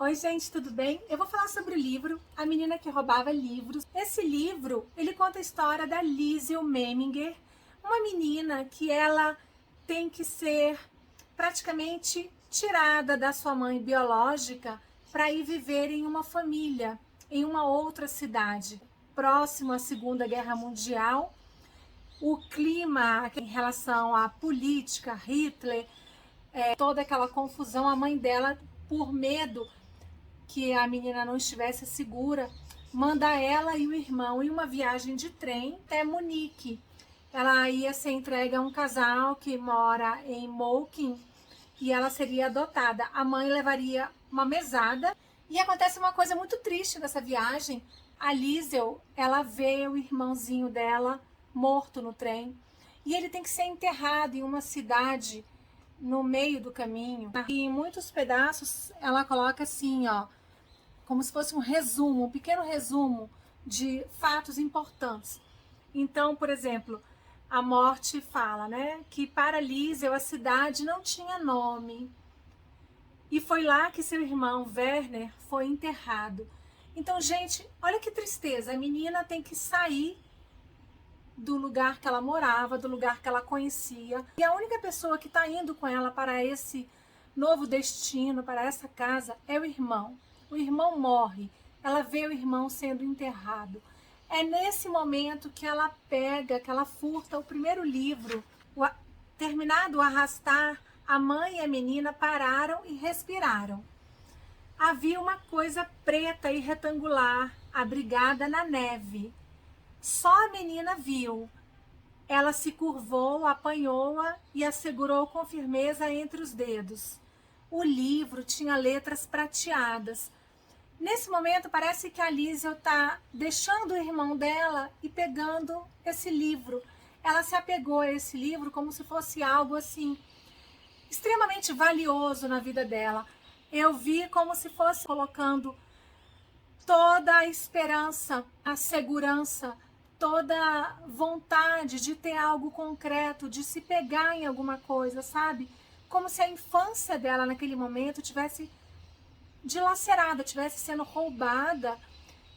Oi gente, tudo bem? Eu vou falar sobre o livro A Menina que Roubava Livros. Esse livro, ele conta a história da Liesl Meminger, uma menina que ela tem que ser praticamente tirada da sua mãe biológica para ir viver em uma família, em uma outra cidade, próximo à Segunda Guerra Mundial. O clima em relação à política, Hitler, toda aquela confusão, a mãe dela, por medo que a menina não estivesse segura, manda ela e o irmão em uma viagem de trem até Munique. Ela ia ser entregue a um casal que mora em Moulkin e ela seria adotada. A mãe levaria uma mesada e acontece uma coisa muito triste nessa viagem. A Liesl, ela vê o irmãozinho dela morto no trem e ele tem que ser enterrado em uma cidade no meio do caminho. E em muitos pedaços ela coloca assim, ó, como se fosse um resumo, um pequeno resumo de fatos importantes. Então, por exemplo, a morte fala, né, que para Liesl a cidade não tinha nome. E foi lá que seu irmão Werner foi enterrado. Então, gente, olha que tristeza. A menina tem que sair do lugar que ela morava, do lugar que ela conhecia. E a única pessoa que está indo com ela para esse novo destino, para essa casa, é o irmão. O irmão morre, ela vê o irmão sendo enterrado. É nesse momento que ela pega, que ela furta o primeiro livro. Terminado o arrastar, a mãe e a menina pararam e respiraram. Havia uma coisa preta e retangular, abrigada na neve. Só a menina viu. Ela se curvou, apanhou-a e a segurou com firmeza entre os dedos. O livro tinha letras prateadas. Nesse momento, parece que a Liesl está deixando o irmão dela e pegando esse livro. Ela se apegou a esse livro como se fosse algo assim extremamente valioso na vida dela. Eu vi como se fosse colocando toda a esperança, a segurança, toda a vontade de ter algo concreto, de se pegar em alguma coisa, sabe? Como se a infância dela naquele momento tivesse dilacerada, tivesse sendo roubada,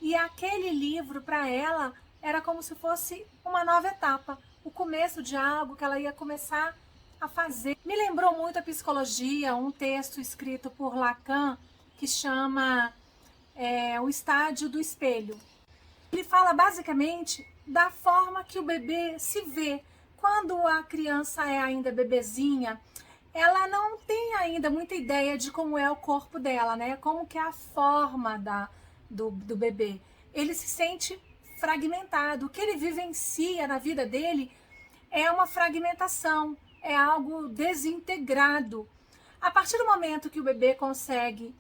e aquele livro para ela era como se fosse uma nova etapa, o começo de algo que ela ia começar a fazer. Me lembrou muito a psicologia, um texto escrito por Lacan que chama O Estádio do Espelho. Ele fala basicamente da forma que o bebê se vê. Quando a criança é ainda bebezinha, ela não tem ainda muita ideia de como é o corpo dela, né? Como que é a forma do bebê. Ele se sente fragmentado. O que ele vivencia na vida dele é uma fragmentação, é algo desintegrado. A partir do momento que o bebê consegue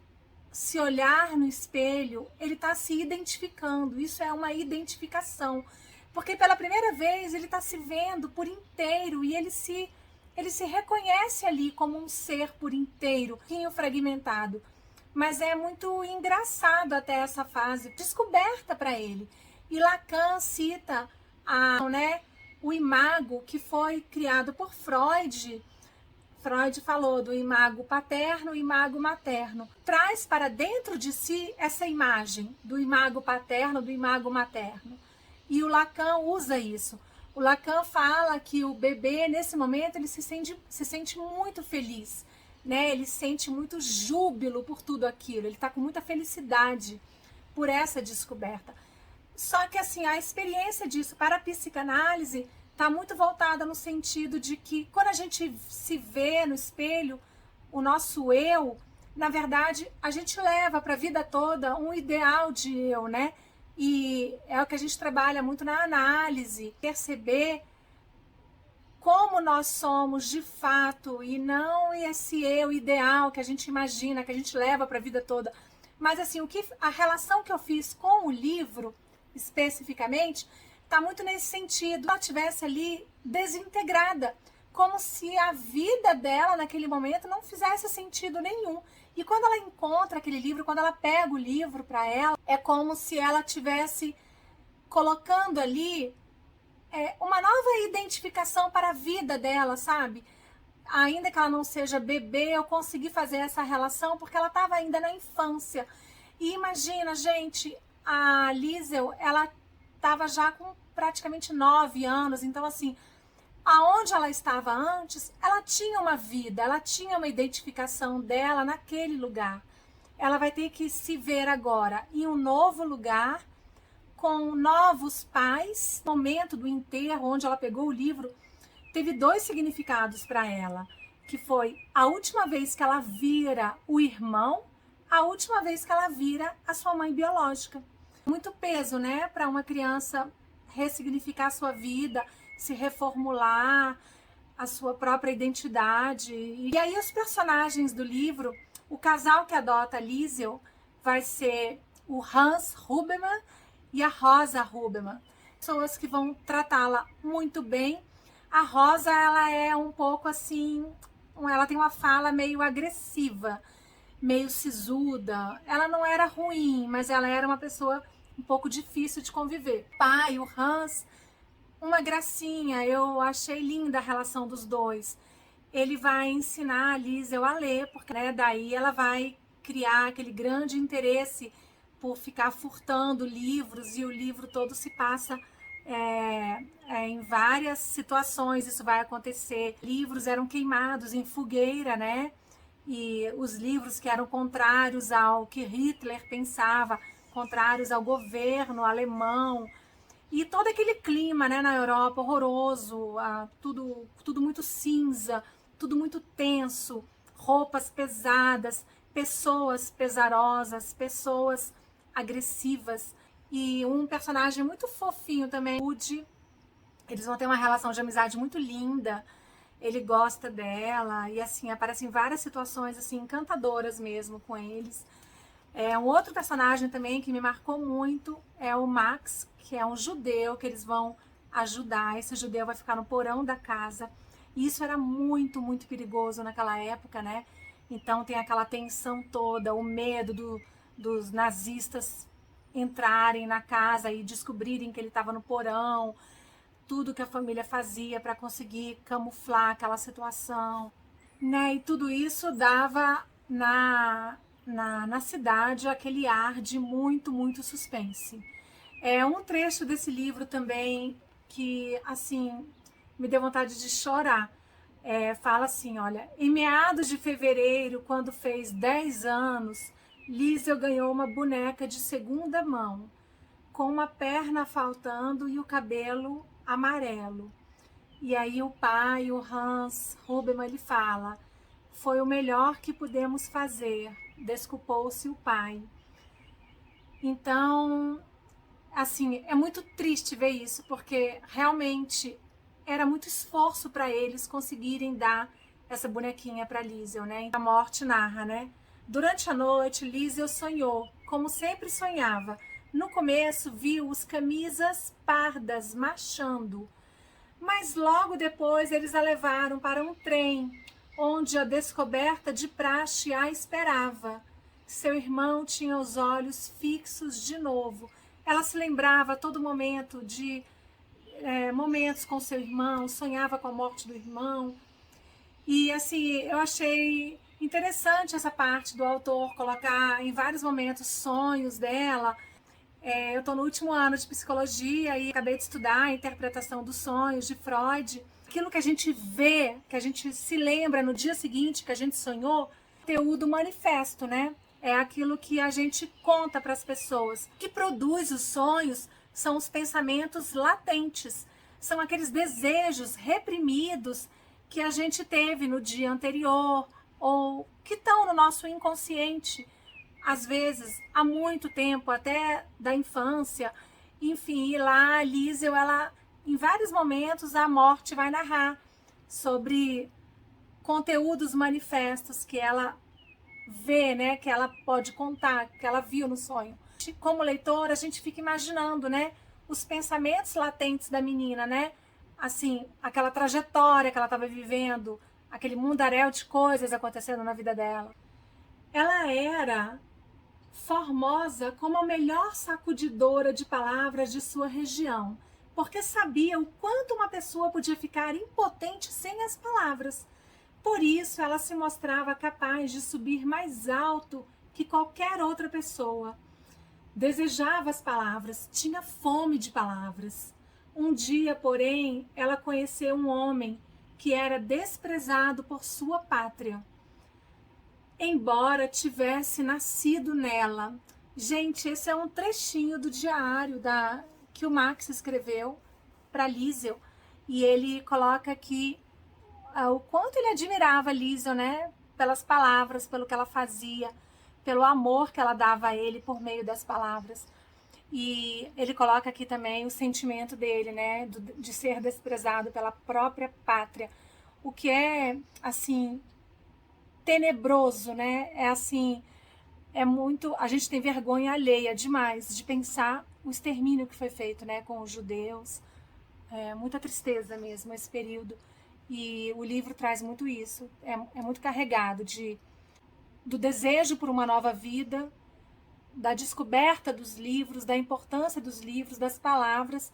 se olhar no espelho, ele está se identificando. Isso é uma identificação. Porque pela primeira vez ele está se vendo por inteiro e ele se reconhece ali como um ser por inteiro, um pouquinho fragmentado. Mas é muito engraçado até essa fase, descoberta para ele. E Lacan cita o imago que foi criado por Freud. Freud falou do imago paterno e imago materno. Traz para dentro de si essa imagem do imago paterno, do imago materno. E o Lacan usa isso. O Lacan fala que o bebê, nesse momento, ele se sente muito feliz, né? Ele sente muito júbilo por tudo aquilo. Ele está com muita felicidade por essa descoberta. Só que, assim, a experiência disso para a psicanálise está muito voltada no sentido de que quando a gente se vê no espelho, o nosso eu, na verdade, a gente leva para a vida toda um ideal de eu, né? E é o que a gente trabalha muito na análise, perceber como nós somos de fato e não esse eu ideal que a gente imagina, que a gente leva para a vida toda. Mas assim, a relação que eu fiz com o livro, especificamente, está muito nesse sentido. Ela estivesse ali desintegrada, como se a vida dela naquele momento não fizesse sentido nenhum. E quando ela encontra aquele livro, quando ela pega o livro para ela, é como se ela estivesse colocando ali uma nova identificação para a vida dela, sabe? ainda que ela não seja bebê, eu consegui fazer essa relação porque ela estava ainda na infância. E imagina, gente, a Liesel, ela estava já com praticamente 9 anos, então assim, aonde ela estava antes, ela tinha uma vida, ela tinha uma identificação dela naquele lugar. Ela vai ter que se ver agora em um novo lugar, com novos pais. No momento do enterro, onde ela pegou o livro, teve 2 significados para ela, que foi a última vez que ela vira o irmão, a última vez que ela vira a sua mãe biológica. Muito peso, né, para uma criança ressignificar a sua vida, se reformular, a sua própria identidade. E aí os personagens do livro, o casal que adota a Liesel vai ser o Hans Huberman e a Rosa Huberman. Pessoas que vão tratá-la muito bem. A Rosa, ela é um pouco assim, ela tem uma fala meio agressiva, meio sisuda. Ela não era ruim, mas ela era uma pessoa um pouco difícil de conviver. O pai, o Hans, uma gracinha, eu achei linda a relação dos dois. Ele vai ensinar a Liesel a ler, porque né, daí ela vai criar aquele grande interesse por ficar furtando livros, e o livro todo se passa em várias situações. Isso vai acontecer. Livros eram queimados em fogueira, né? E os livros que eram contrários ao que Hitler pensava, contrários ao governo alemão, e todo aquele clima, né, na Europa horroroso, tudo muito cinza, tudo muito tenso, roupas pesadas, pessoas pesarosas, pessoas agressivas. E um personagem muito fofinho também, Woody. Eles vão ter uma relação de amizade muito linda. Ele gosta dela e assim aparecem várias situações assim encantadoras mesmo com eles. Um outro personagem também que me marcou muito é o Max, que é um judeu que eles vão ajudar. Esse judeu vai ficar no porão da casa. E isso era muito, muito perigoso naquela época, né? Então tem aquela tensão toda, o medo dos nazistas entrarem na casa e descobrirem que ele estava no porão, tudo que a família fazia para conseguir camuflar aquela situação, né? E tudo isso dava na cidade aquele ar de muito, muito suspense. É um trecho desse livro também que, assim, me deu vontade de chorar. Fala assim, olha, em meados de fevereiro, quando fez 10 anos, Liesel ganhou uma boneca de segunda mão, com uma perna faltando e o cabelo amarelo. E aí o pai, o Hans Huberman, ele fala: foi o melhor que pudemos fazer, desculpou-se o pai. Então, assim, é muito triste ver isso, porque realmente era muito esforço para eles conseguirem dar essa bonequinha para Liesel, né? A morte narra, né? Durante a noite, Liesel sonhou, como sempre sonhava. No começo, viu os camisas pardas marchando, mas logo depois eles a levaram para um trem, onde a descoberta de praxe a esperava. Seu irmão tinha os olhos fixos de novo. Ela se lembrava a todo momento de momentos com seu irmão, sonhava com a morte do irmão. E assim, eu achei interessante essa parte do autor colocar em vários momentos sonhos dela. Eu estou no último ano de psicologia e acabei de estudar a interpretação dos sonhos de Freud. Aquilo que a gente vê, que a gente se lembra no dia seguinte que a gente sonhou, conteúdo manifesto, né? É aquilo que a gente conta para as pessoas. O que produz os sonhos são os pensamentos latentes, são aqueles desejos reprimidos que a gente teve no dia anterior ou que estão no nosso inconsciente, às vezes há muito tempo, até da infância. Enfim, e lá a Liesel, ela, em vários momentos, a morte vai narrar sobre conteúdos manifestos que ela vê, né, que ela pode contar, que ela viu no sonho. Como leitor, a gente fica imaginando, né, os pensamentos latentes da menina, né, assim, aquela trajetória que ela estava vivendo, aquele mundaréu de coisas acontecendo na vida dela. Ela era formosa como a melhor sacudidora de palavras de sua região, porque sabia o quanto uma pessoa podia ficar impotente sem as palavras. por isso ela se mostrava capaz de subir mais alto que qualquer outra pessoa. Desejava as palavras, tinha fome de palavras. Um dia, porém, ela conheceu um homem que era desprezado por sua pátria, embora tivesse nascido nela. Gente, esse é um trechinho do diário que o Max escreveu para Liesel, e ele coloca aqui o quanto ele admirava a Liesel, né? Pelas palavras, pelo que ela fazia, pelo amor que ela dava a ele por meio das palavras. E ele coloca aqui também o sentimento dele, né? De ser desprezado pela própria pátria. O que é, assim, tenebroso, né? É assim, é muito... A gente tem vergonha alheia demais de pensar o extermínio que foi feito, né? Com os judeus. É muita tristeza mesmo esse período. E o livro traz muito isso. É muito carregado do desejo por uma nova vida, da descoberta dos livros, da importância dos livros, das palavras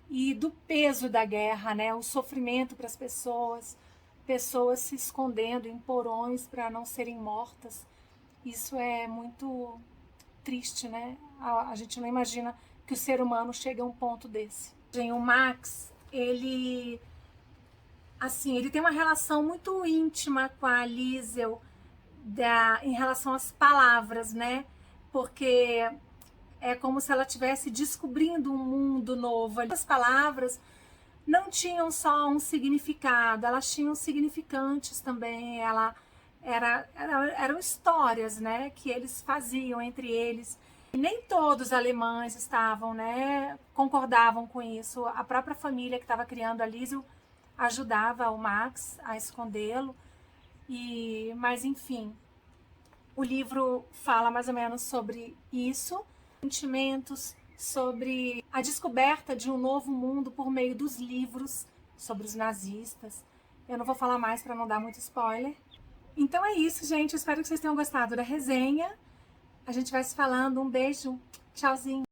e do peso da guerra, né? O sofrimento para as pessoas, pessoas se escondendo em porões para não serem mortas. Isso é muito triste, né? A gente não imagina que o ser humano chegue a um ponto desse. O Max, ele tem uma relação muito íntima com a Liesel em relação às palavras, né? Porque é como se ela estivesse descobrindo um mundo novo. As palavras não tinham só um significado, elas tinham significantes também. Eram histórias, né, que eles faziam entre eles. E nem todos os alemães estavam, né, concordavam com isso. A própria família que estava criando a Liesel ajudava o Max a escondê-lo. Mas enfim, o livro fala mais ou menos sobre isso, sentimentos, sobre a descoberta de um novo mundo por meio dos livros sobre os nazistas. Eu não vou falar mais para não dar muito spoiler. Então é isso, gente. Espero que vocês tenham gostado da resenha. A gente vai se falando. Um beijo. Tchauzinho.